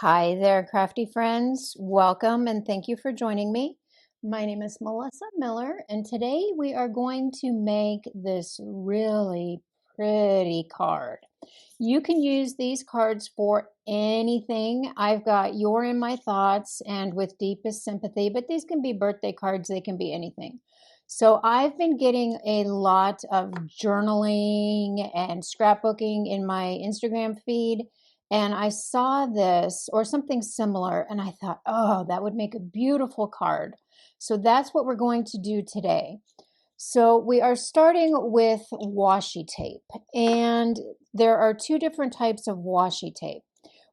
Hi there, crafty friends. Welcome and thank you for joining me. My name is Melissa Miller, and today we are going to make this really pretty card. You can use these cards for anything. I've got You're in My Thoughts and With Deepest Sympathy, but these can be birthday cards, they can be anything. So I've been getting a lot of journaling and scrapbooking in my Instagram feed. And I saw this or something similar, and I thought, oh, that would make a beautiful card. So that's what we're going to do today. So we are starting with washi tape, and there are two different types of washi tape.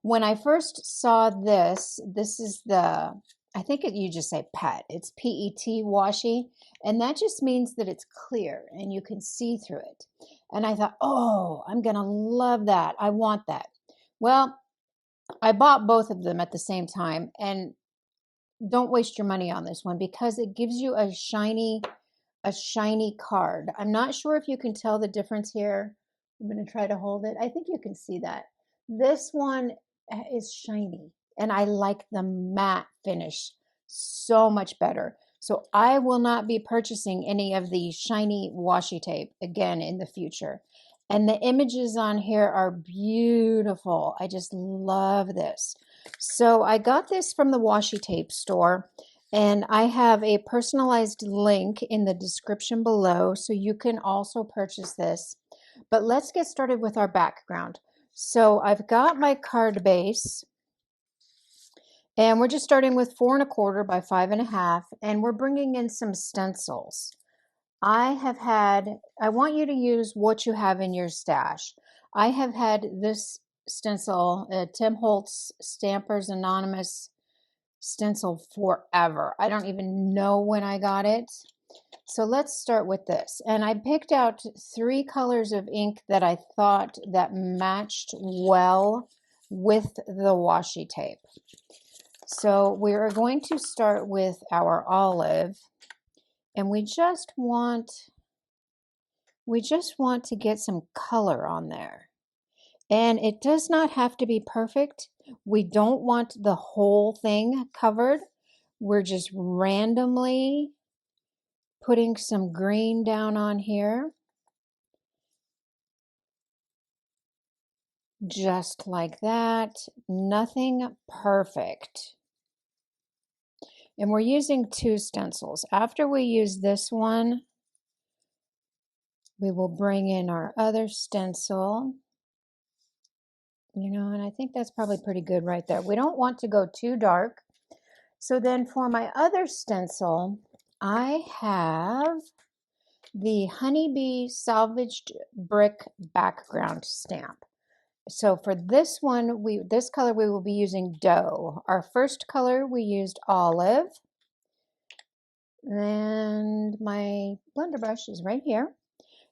When I first saw this is I think you just say PET. It's PET washi, and that just means that it's clear and you can see through it. And I thought, oh, I'm going to love that. I want that. Well, I bought both of them at the same time, and don't waste your money on this one because it gives you a shiny card. I'm not sure if you can tell the difference here. I'm going to try to hold it. I think you can see that. This one is shiny, and I like the matte finish so much better. So I will not be purchasing any of the shiny washi tape again in the future. And the images on here are beautiful. I just love this. So I got this from the washi tape store, and I have a personalized link in the description below, so you can also purchase this. But let's get started with our background. So I've got my card base, and we're just starting with 4 1/4 by 5 1/2, and we're bringing in some stencils. I want you to use what you have in your stash. I have had this stencil, Tim Holtz Stampers Anonymous stencil forever. I don't even know when I got it. So let's start with this. And I picked out 3 colors of ink that I thought that matched well with the washi tape. So we are going to start with our olive, and we just want to get some color on there. And it does not have to be perfect. We don't want the whole thing covered. We're just randomly putting some green down on here. Just like that. Nothing perfect. And we're using 2 stencils. After we use this one, we will bring in our other stencil. And I think that's probably pretty good right there. We don't want to go too dark. So then for my other stencil, I have the Honeybee Salvaged Brick Background Stamp. So for this one, this color we will be using Dough. Our first color we used Olive. And my blender brush is right here.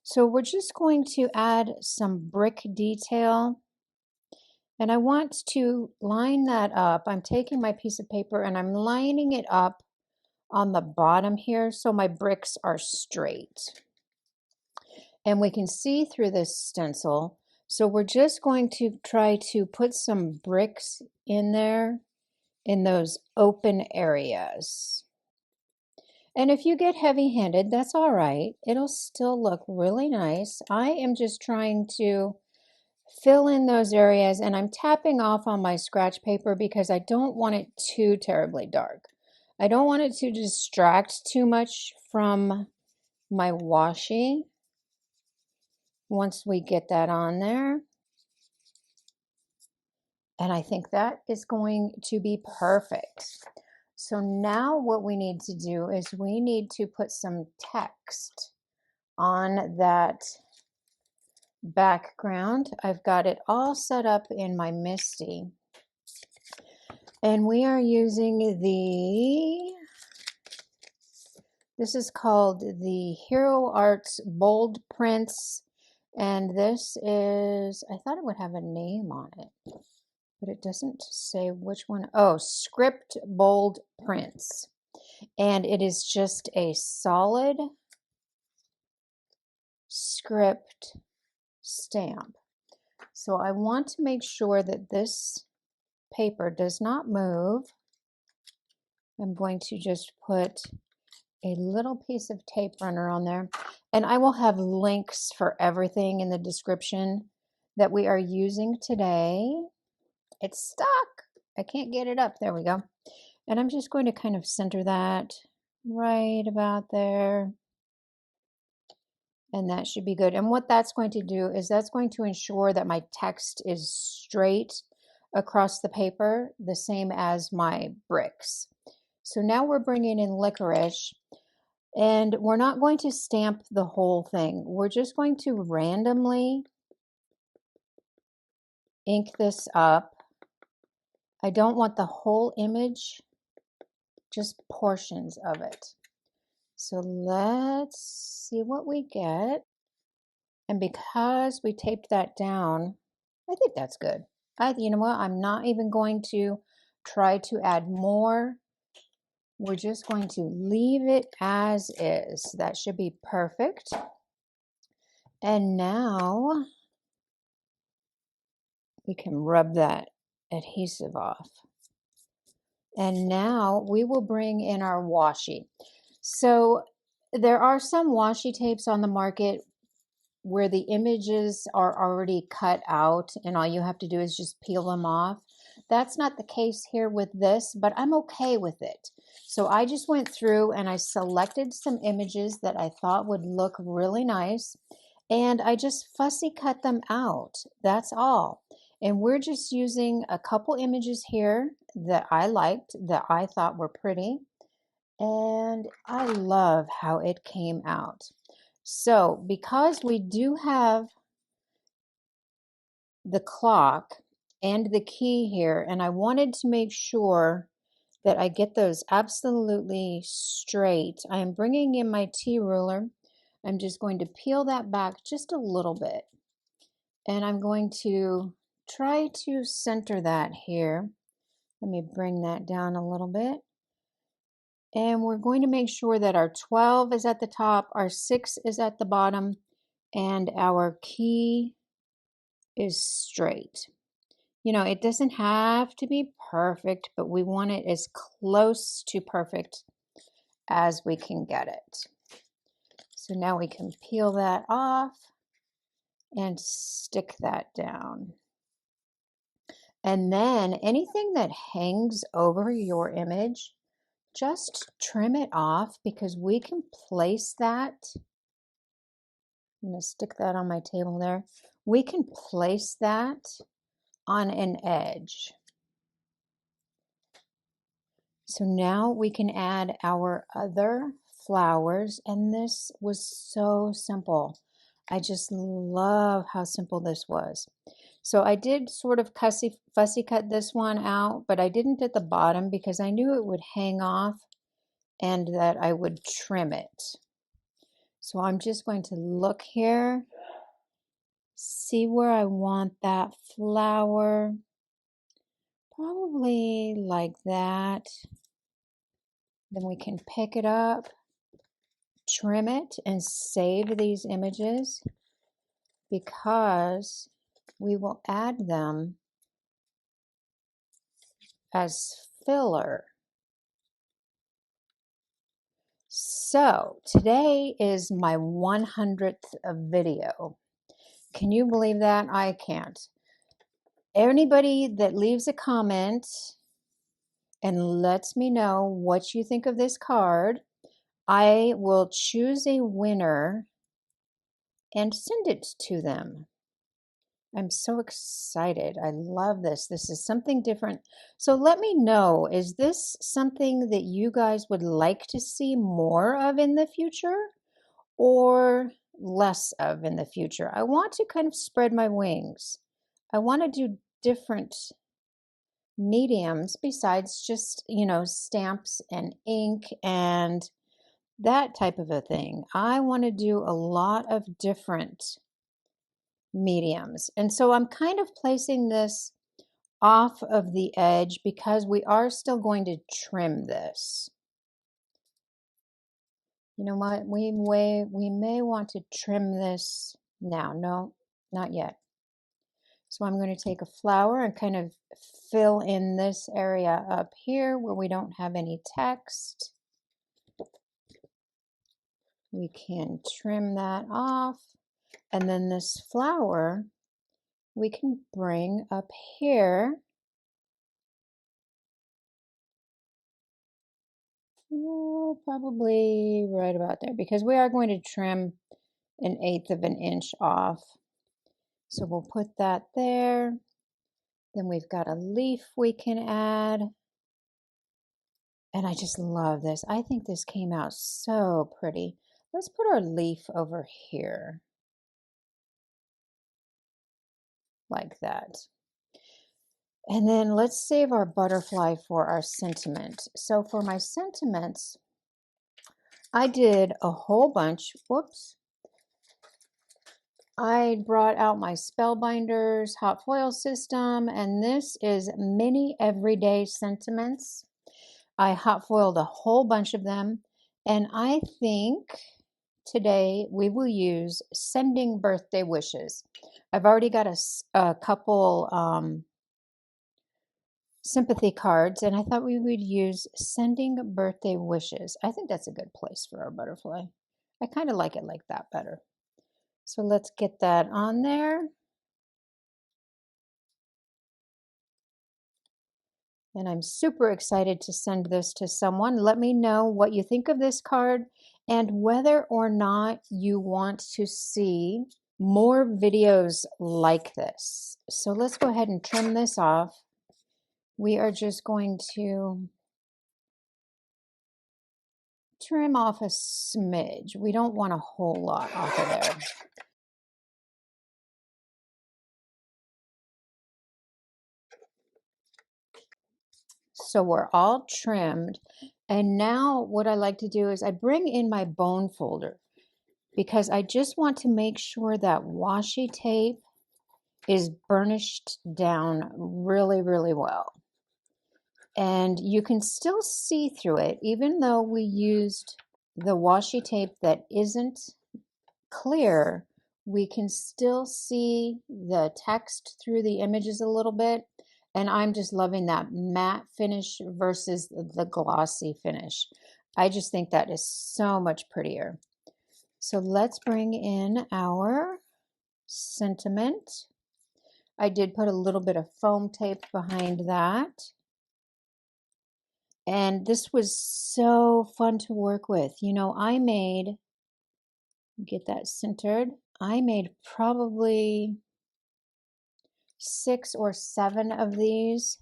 So we're just going to add some brick detail. And I want to line that up. I'm taking my piece of paper and I'm lining it up on the bottom here so my bricks are straight. And we can see through this stencil. So we're just going to try to put some bricks in there in those open areas. And if you get heavy-handed, that's all right. It'll still look really nice. I am just trying to fill in those areas, and I'm tapping off on my scratch paper because I don't want it too terribly dark. I don't want it to distract too much from my washi once we get that on there. And I think that is going to be perfect. So now what we need to do is we need to put some text on that background. I've got it all set up in my Misty. And we are using this is called the Hero Arts Bold Prints. And this is, I thought it would have a name on it, but it doesn't say which one. Oh, Script Bold Prints. And it is just a solid script stamp. So I want to make sure that this paper does not move, I'm going to just put a little piece of tape runner on there, and I will have links for everything in the description that we are using today. It's stuck. I can't get it up. There we go. And I'm just going to kind of center that right about there. And that should be good. And what that's going to do is that's going to ensure that my text is straight across the paper, the same as my bricks. So now we're bringing in licorice, and we're not going to stamp the whole thing. We're just going to randomly ink this up. I don't want the whole image, just portions of it. So let's see what we get. And because we taped that down, I think that's good. You know what? I'm not even going to try to add more. We're just going to leave it as is. That should be perfect. And now we can rub that adhesive off. And now we will bring in our washi. So there are some washi tapes on the market where the images are already cut out and all you have to do is just peel them off. That's not the case here with this, but I'm okay with it. So I just went through and I selected some images that I thought would look really nice, and I just fussy cut them out. That's all. And we're just using a couple images here that I liked, that I thought were pretty, and I love how it came out. So because we do have the clock and the key here, and I wanted to make sure that I get those absolutely straight, I am bringing in my T-ruler. I'm just going to peel that back just a little bit. And I'm going to try to center that here. Let me bring that down a little bit. And we're going to make sure that our 12 is at the top, our 6 is at the bottom, and our key is straight. You know, it doesn't have to be perfect, but we want it as close to perfect as we can get it. So now we can peel that off and stick that down. And then anything that hangs over your image, just trim it off, because we can place that. I'm going to stick that on my table there. We can place that on an edge. So now we can add our other flowers, and this was so simple. I just love how simple this was. So I did sort of fussy cut this one out, but I didn't at the bottom because I knew it would hang off and that I would trim it. So I'm just going to look here, see where I want that flower, probably like that. Then we can pick it up, trim it, and save these images because we will add them as filler. So today is my 100th video. Can you believe that? I can't. Anybody that leaves a comment and lets me know what you think of this card, I will choose a winner and send it to them. I'm so excited. I love this. This is something different. So let me know, is this something that you guys would like to see more of in the future or less of in the future? I want to kind of spread my wings. I want to do different mediums besides just, you know, stamps and ink and that type of a thing. I want to do a lot of different mediums. And so I'm kind of placing this off of the edge because we are still going to trim this. You know what? We may want to trim this now. No, not yet. So I'm going to take a flower and kind of fill in this area up here where we don't have any text. We can trim that off. And then this flower, we can bring up here. Oh, probably right about there, because we are going to trim 1/8 of an inch off. So we'll put that there. Then we've got a leaf we can add. And I just love this. I think this came out so pretty. Let's put our leaf over here like that. And then let's save our butterfly for our sentiment. So for my sentiments, I did a whole bunch. Whoops. I brought out my Spellbinders hot foil system, and this is mini everyday sentiments. I hot foiled a whole bunch of them, and I think today we will use sending birthday wishes. I've already got a couple sympathy cards, and I thought we would use sending birthday wishes. I think that's a good place for our butterfly. I kind of like it like that better. So let's get that on there. And I'm super excited to send this to someone. Let me know what you think of this card and whether or not you want to see more videos like this. So let's go ahead and trim this off. We are just going to trim off a smidge. We don't want a whole lot off of there. So we're all trimmed. And now what I like to do is I bring in my bone folder because I just want to make sure that washi tape is burnished down really, really well. And you can still see through it, even though we used the washi tape that isn't clear, we can still see the text through the images a little bit. And I'm just loving that matte finish versus the glossy finish. I just think that is so much prettier. So let's bring in our sentiment. I did put a little bit of foam tape behind that. And this was so fun to work with. You know, I made, get that centered, I made probably 6 or 7 of these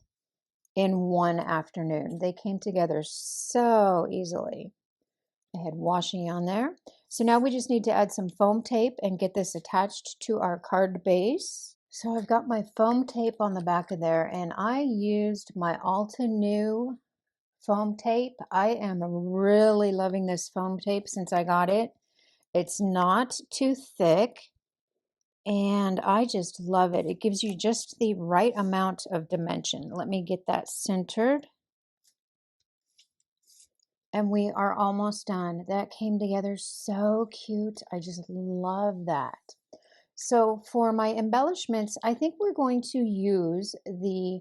in one afternoon. They came together so easily. I had washi on there. So now we just need to add some foam tape and get this attached to our card base. So I've got my foam tape on the back of there, and I used my Alta New foam tape. I am really loving this foam tape since I got it. It's not too thick, and I just love it. It gives you just the right amount of dimension. Let me get that centered. And we are almost done. That came together so cute. I just love that. So for my embellishments, I think we're going to use the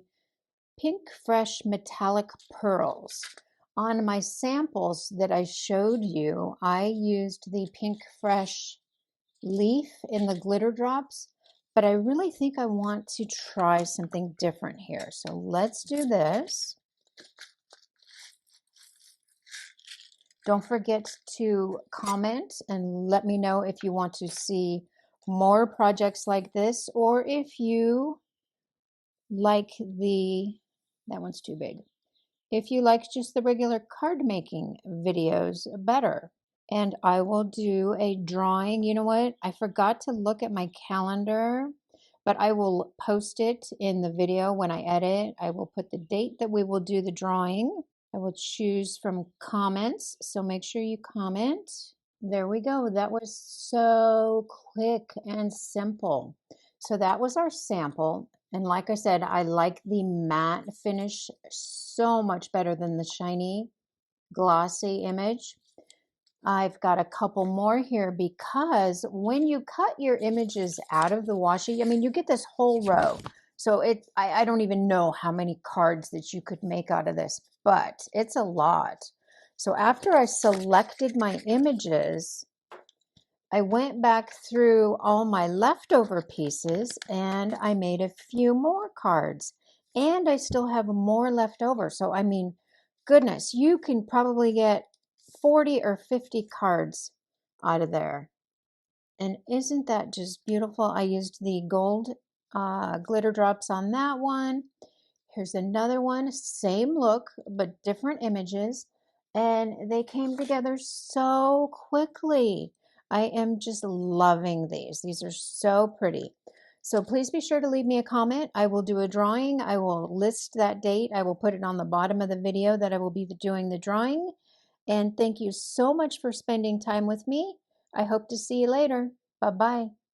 Pinkfresh metallic pearls. On my samples that I showed you, I used the Pinkfresh leaf in the glitter drops, but I really think I want to try something different here. So let's do this. Don't forget to comment and let me know if you want to see more projects like this, or if you like that one's too big. If you like just the regular card making videos better. And I will do a drawing. You know what? I forgot to look at my calendar, but I will post it in the video when I edit. I will put the date that we will do the drawing. I will choose from comments, so make sure you comment. There we go. That was so quick and simple. So that was our sample. And like I said, I like the matte finish so much better than the shiny, glossy image. I've got a couple more here because when you cut your images out of the washi, I mean, you get this whole row. So I don't even know how many cards that you could make out of this, but it's a lot. So after I selected my images, I went back through all my leftover pieces and I made a few more cards. And I still have more left over. So, I mean, goodness, you can probably get 40 or 50 cards out of there. And isn't that just beautiful? I used the gold glitter drops on that one. Here's another one, same look, but different images. And they came together so quickly. I am just loving these. These are so pretty. So please be sure to leave me a comment. I will do a drawing. I will list that date. I will put it on the bottom of the video that I will be doing the drawing. And thank you so much for spending time with me. I hope to see you later. Bye-bye.